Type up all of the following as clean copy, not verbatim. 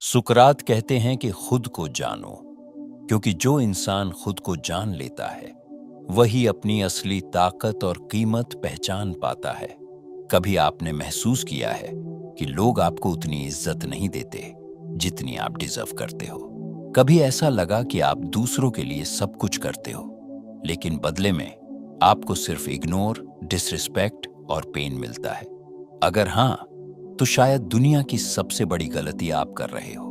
सुकरात कहते हैं कि खुद को जानो, क्योंकि जो इंसान खुद को जान लेता है वही अपनी असली ताकत और कीमत पहचान पाता है। कभी आपने महसूस किया है कि लोग आपको उतनी इज्जत नहीं देते जितनी आप डिजर्व करते हो? कभी ऐसा लगा कि आप दूसरों के लिए सब कुछ करते हो, लेकिन बदले में आपको सिर्फ इग्नोर, डिसरिस्पेक्ट और पेन मिलता है? अगर हाँ, तो शायद दुनिया की सबसे बड़ी गलती आप कर रहे हो,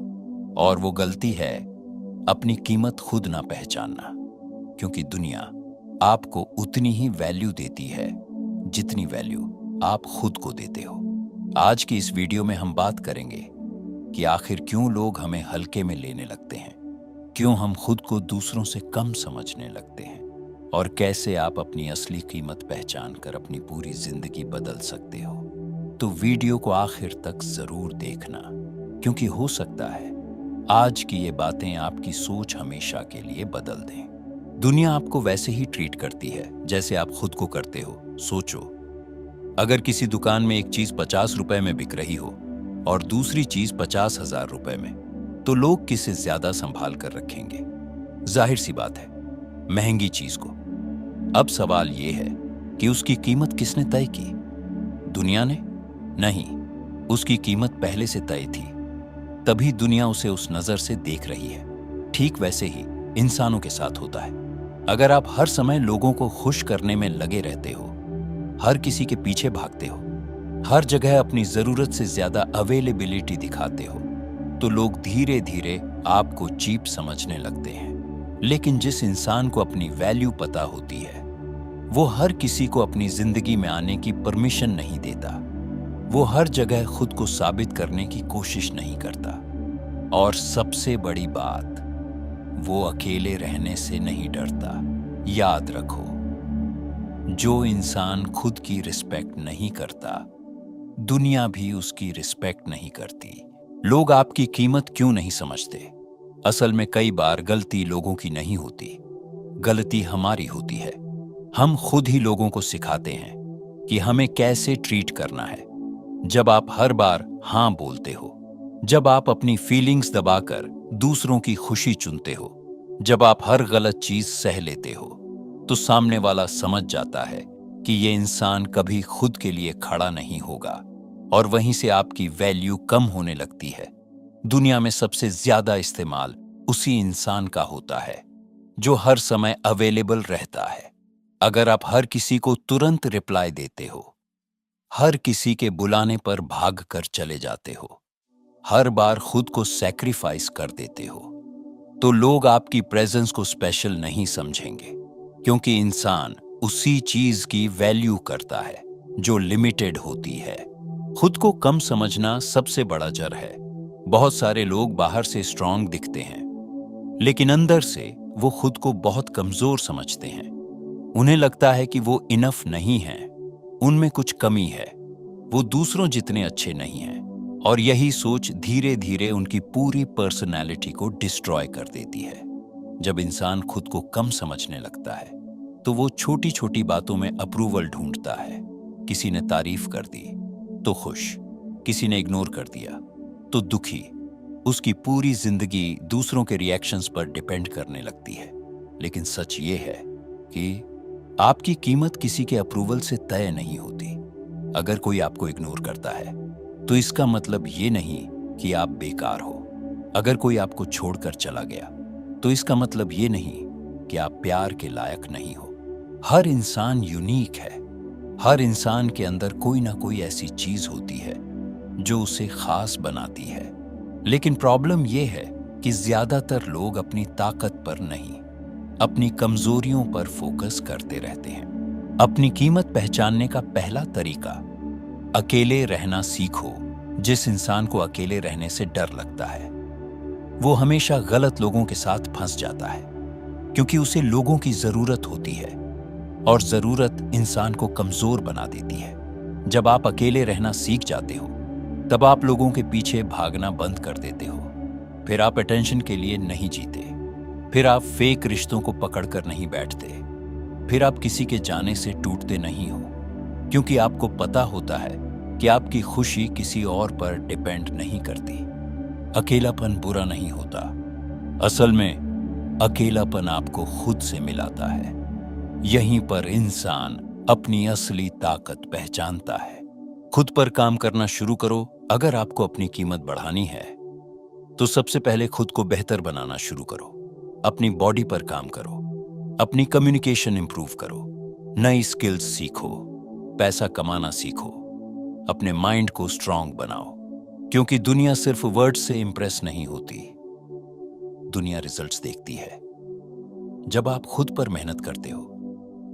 और वो गलती है अपनी कीमत खुद ना पहचानना। क्योंकि दुनिया आपको उतनी ही वैल्यू देती है जितनी वैल्यू आप खुद को देते हो। आज की इस वीडियो में हम बात करेंगे कि आखिर क्यों लोग हमें हल्के में लेने लगते हैं, क्यों हम खुद को दूसरों से कम समझने लगते हैं, और कैसे आप अपनी असली कीमत पहचान कर अपनी पूरी जिंदगी बदल सकते हो। तो वीडियो को आखिर तक जरूर देखना, क्योंकि हो सकता है आज की ये बातें आपकी सोच हमेशा के लिए बदल दें। दुनिया आपको वैसे ही ट्रीट करती है जैसे आप खुद को करते हो। सोचो, अगर किसी दुकान में एक चीज 50 रुपए में बिक रही हो और दूसरी चीज 50,000 रुपए में, तो लोग किसे ज्यादा संभाल कर रखेंगे? जाहिर सी बात है, महंगी चीज को। अब सवाल यह है कि उसकी कीमत किसने तय की? दुनिया ने? नहीं, उसकी कीमत पहले से तय थी, तभी दुनिया उसे उस नजर से देख रही है। ठीक वैसे ही इंसानों के साथ होता है। अगर आप हर समय लोगों को खुश करने में लगे रहते हो, हर किसी के पीछे भागते हो, हर जगह अपनी जरूरत से ज्यादा अवेलेबिलिटी दिखाते हो, तो लोग धीरे धीरे आपको चीप समझने लगते हैं। लेकिन जिस इंसान को अपनी वैल्यू पता होती है, वो हर किसी को अपनी जिंदगी में आने की परमिशन नहीं देता। वो हर जगह खुद को साबित करने की कोशिश नहीं करता। और सबसे बड़ी बात, वो अकेले रहने से नहीं डरता। याद रखो, जो इंसान खुद की रिस्पेक्ट नहीं करता, दुनिया भी उसकी रिस्पेक्ट नहीं करती। लोग आपकी कीमत क्यों नहीं समझते? असल में कई बार गलती लोगों की नहीं होती, गलती हमारी होती है। हम खुद ही लोगों को सिखाते हैं कि हमें कैसे ट्रीट करना है। जब आप हर बार हाँ बोलते हो, जब आप अपनी फीलिंग्स दबाकर दूसरों की खुशी चुनते हो, जब आप हर गलत चीज सह लेते हो, तो सामने वाला समझ जाता है कि ये इंसान कभी खुद के लिए खड़ा नहीं होगा, और वहीं से आपकी वैल्यू कम होने लगती है। दुनिया में सबसे ज्यादा इस्तेमाल उसी इंसान का होता है जो हर समय अवेलेबल रहता है। अगर आप हर किसी को तुरंत रिप्लाई देते हो, हर किसी के बुलाने पर भाग कर चले जाते हो, हर बार खुद को सैक्रिफाइस कर देते हो, तो लोग आपकी प्रेजेंस को स्पेशल नहीं समझेंगे। क्योंकि इंसान उसी चीज की वैल्यू करता है जो लिमिटेड होती है। खुद को कम समझना सबसे बड़ा जर है। बहुत सारे लोग बाहर से स्ट्रांग दिखते हैं, लेकिन अंदर से वो खुद को बहुत कमजोर समझते हैं। उन्हें लगता है कि वो इनफ नहीं है, उनमें कुछ कमी है, वो दूसरों जितने अच्छे नहीं हैं। और यही सोच धीरे धीरे उनकी पूरी पर्सनैलिटी को डिस्ट्रॉय कर देती है। जब इंसान खुद को कम समझने लगता है, तो वो छोटी छोटी बातों में अप्रूवल ढूंढता है। किसी ने तारीफ कर दी तो खुश, किसी ने इग्नोर कर दिया तो दुखी। उसकी पूरी जिंदगी दूसरों के रिएक्शंस पर डिपेंड करने लगती है। लेकिन सच ये है कि आपकी कीमत किसी के अप्रूवल से तय नहीं होती। अगर कोई आपको इग्नोर करता है, तो इसका मतलब ये नहीं कि आप बेकार हो। अगर कोई आपको छोड़कर चला गया, तो इसका मतलब ये नहीं कि आप प्यार के लायक नहीं हो। हर इंसान यूनिक है। हर इंसान के अंदर कोई ना कोई ऐसी चीज होती है जो उसे खास बनाती है। लेकिन प्रॉब्लम यह है कि ज्यादातर लोग अपनी ताकत पर नहीं, अपनी कमजोरियों पर फोकस करते रहते हैं। अपनी कीमत पहचानने का पहला तरीका, अकेले रहना सीखो। जिस इंसान को अकेले रहने से डर लगता है, वो हमेशा गलत लोगों के साथ फंस जाता है, क्योंकि उसे लोगों की जरूरत होती है, और जरूरत इंसान को कमजोर बना देती है। जब आप अकेले रहना सीख जाते हो, तब आप लोगों के पीछे भागना बंद कर देते हो। फिर आप अटेंशन के लिए नहीं जीते, फिर आप फेक रिश्तों को पकड़कर नहीं बैठते, फिर आप किसी के जाने से टूटते नहीं हो, क्योंकि आपको पता होता है कि आपकी खुशी किसी और पर डिपेंड नहीं करती। अकेलापन बुरा नहीं होता। असल में अकेलापन आपको खुद से मिलाता है। यहीं पर इंसान अपनी असली ताकत पहचानता है। खुद पर काम करना शुरू करो। अगर आपको अपनी कीमत बढ़ानी है तो सबसे पहले खुद को बेहतर बनाना शुरू करो। अपनी बॉडी पर काम करो, अपनी कम्युनिकेशन इंप्रूव करो, नई स्किल्स सीखो, पैसा कमाना सीखो, अपने माइंड को स्ट्रांग बनाओ। क्योंकि दुनिया सिर्फ वर्ड से इंप्रेस नहीं होती, दुनिया रिजल्ट्स देखती है। जब आप खुद पर मेहनत करते हो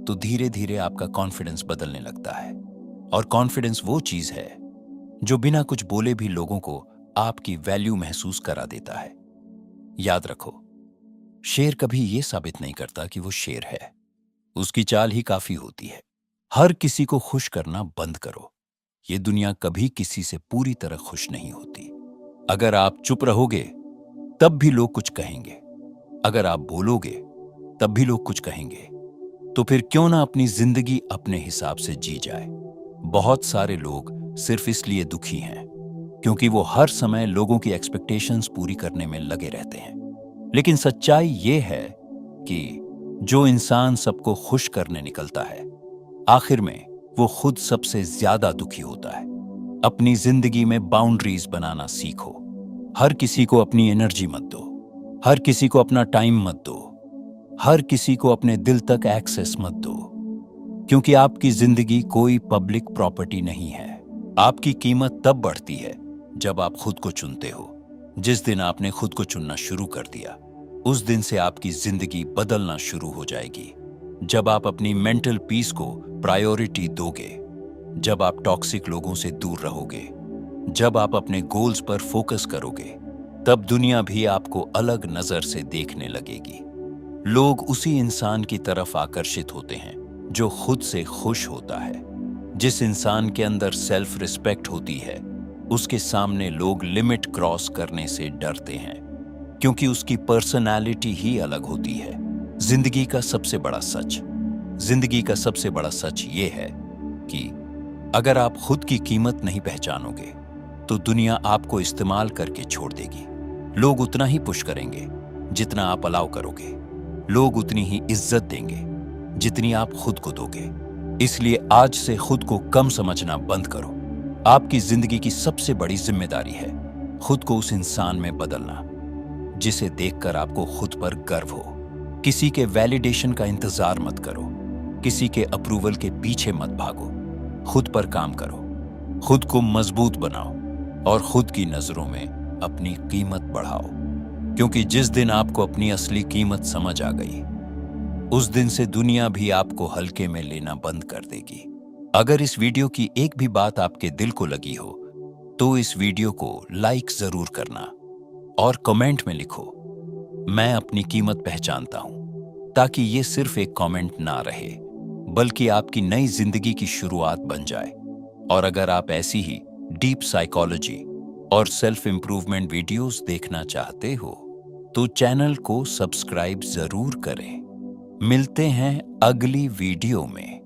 तो धीरे धीरे आपका कॉन्फिडेंस बदलने लगता है। और कॉन्फिडेंस वो चीज है जो बिना कुछ बोले भी लोगों को आपकी वैल्यू महसूस करा देता है। याद रखो, शेर कभी ये साबित नहीं करता कि वो शेर है, उसकी चाल ही काफी होती है। हर किसी को खुश करना बंद करो। ये दुनिया कभी किसी से पूरी तरह खुश नहीं होती। अगर आप चुप रहोगे तब भी लोग कुछ कहेंगे, अगर आप बोलोगे तब भी लोग कुछ कहेंगे। तो फिर क्यों ना अपनी जिंदगी अपने हिसाब से जी जाए। बहुत सारे लोग सिर्फ इसलिए दुखी हैं क्योंकि वो हर समय लोगों की एक्सपेक्टेशंस पूरी करने में लगे रहते हैं। लेकिन सच्चाई ये है कि जो इंसान सबको खुश करने निकलता है, आखिर में वो खुद सबसे ज्यादा दुखी होता है। अपनी जिंदगी में बाउंड्रीज बनाना सीखो। हर किसी को अपनी एनर्जी मत दो, हर किसी को अपना टाइम मत दो, हर किसी को अपने दिल तक एक्सेस मत दो। क्योंकि आपकी जिंदगी कोई पब्लिक प्रॉपर्टी नहीं है। आपकी कीमत तब बढ़ती है जब आप खुद को चुनते हो। जिस दिन आपने खुद को चुनना शुरू कर दिया, उस दिन से आपकी जिंदगी बदलना शुरू हो जाएगी। जब आप अपनी मेंटल पीस को प्रायोरिटी दोगे, जब आप टॉक्सिक लोगों से दूर रहोगे, जब आप अपने गोल्स पर फोकस करोगे, तब दुनिया भी आपको अलग नजर से देखने लगेगी। लोग उसी इंसान की तरफ आकर्षित होते हैं जो खुद से खुश होता है। जिस इंसान के अंदर सेल्फ रिस्पेक्ट होती है, उसके सामने लोग लिमिट क्रॉस करने से डरते हैं, क्योंकि उसकी पर्सनालिटी ही अलग होती है। जिंदगी का सबसे बड़ा सच ये है कि अगर आप खुद की कीमत नहीं पहचानोगे तो दुनिया आपको इस्तेमाल करके छोड़ देगी। लोग उतना ही पुश करेंगे जितना आप अलाउ करोगे। लोग उतनी ही इज्जत देंगे जितनी आप खुद को दोगे। इसलिए आज से खुद को कम समझना बंद करो। आपकी जिंदगी की सबसे बड़ी जिम्मेदारी है खुद को उस इंसान में बदलना जिसे देखकर आपको खुद पर गर्व हो। किसी के वैलिडेशन का इंतजार मत करो, किसी के अप्रूवल के पीछे मत भागो। खुद पर काम करो, खुद को मजबूत बनाओ और खुद की नजरों में अपनी कीमत बढ़ाओ। क्योंकि जिस दिन आपको अपनी असली कीमत समझ आ गई, उस दिन से दुनिया भी आपको हल्के में लेना बंद कर देगी। अगर इस वीडियो की एक भी बात आपके दिल को लगी हो तो इस वीडियो को लाइक जरूर करना और कमेंट में लिखो, मैं अपनी कीमत पहचानता हूं, ताकि ये सिर्फ एक कमेंट ना रहे बल्कि आपकी नई जिंदगी की शुरुआत बन जाए। और अगर आप ऐसी ही डीप साइकोलॉजी और सेल्फ इंप्रूवमेंट वीडियोस देखना चाहते हो तो चैनल को सब्सक्राइब जरूर करें। मिलते हैं अगली वीडियो में।